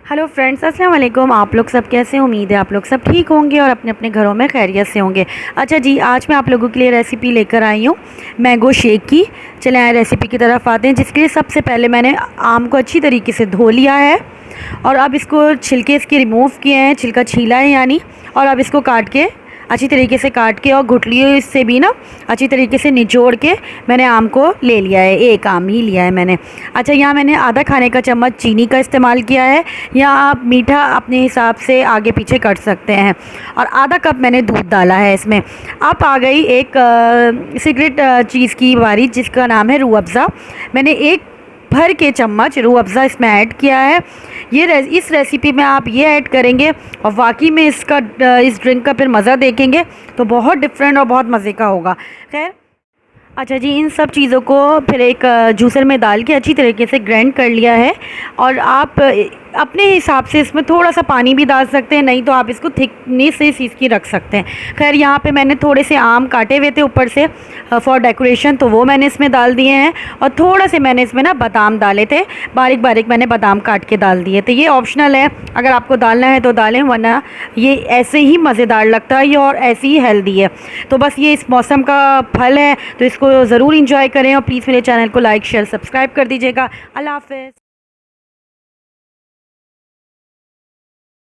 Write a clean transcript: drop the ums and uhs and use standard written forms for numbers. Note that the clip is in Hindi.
हेलो फ्रेंड्स, अस्सलाम वालेकुम। आप लोग सब कैसे हैं? उम्मीद है आप लोग सब ठीक होंगे और अपने अपने घरों में खैरियत से होंगे। अच्छा जी, आज मैं आप लोगों के लिए रेसिपी लेकर आई हूँ मैंगो शेक की। चलें आए रेसिपी की तरफ आते हैं। जिसके लिए सबसे पहले मैंने आम को अच्छी तरीके से धो लिया है और अब इसको छिलके इसके रिमूव किए हैं, छिलका छीला है यानी। और अब इसको काट के अच्छी तरीके से काट के और गुठलियों से भी ना अच्छी तरीके से निचोड़ के मैंने आम को ले लिया है। एक आम ही लिया है मैंने। अच्छा, यहाँ मैंने आधा खाने का चम्मच चीनी का इस्तेमाल किया है, या आप मीठा अपने हिसाब से आगे पीछे कर सकते हैं। और आधा कप मैंने दूध डाला है इसमें। अब आ गई एक सीक्रेट चीज़ की बारी, जिसका नाम है रूह अफ़ज़ा। मैंने एक भर के चम्मच रूह अफ़ज़ा इसमें ऐड किया है। इस रेसिपी में आप ये ऐड करेंगे और वाकई में इस ड्रिंक का फिर मज़ा देखेंगे तो बहुत डिफरेंट और बहुत मज़े का होगा। खैर, अच्छा जी, इन सब चीज़ों को फिर एक जूसर में डाल के अच्छी तरीके से ग्राइंड कर लिया है। और आप अपने हिसाब से इसमें थोड़ा सा पानी भी डाल सकते हैं, नहीं तो आप इसको थिकनेस इस चीज़ की रख सकते हैं। खैर, यहाँ पे मैंने थोड़े से आम काटे हुए थे ऊपर से फॉर डेकोरेशन, तो वो मैंने इसमें डाल दिए हैं। और थोड़ा से मैंने इसमें ना बादाम डाले थे, बारीक बारीक मैंने बादाम काट के डाल दिए थे। ये ऑप्शनल है, अगर आपको डालना है तो डालें, वरना ये ऐसे ही मज़ेदार लगता है ये और ऐसे ही हेल्दी है। तो बस ये इस मौसम का फल है, तो इसको ज़रूर इंजॉय करें। और प्लीज़ मेरे चैनल को लाइक शेयर सब्सक्राइब कर दीजिएगा। अल्लाह हाफ़िज़।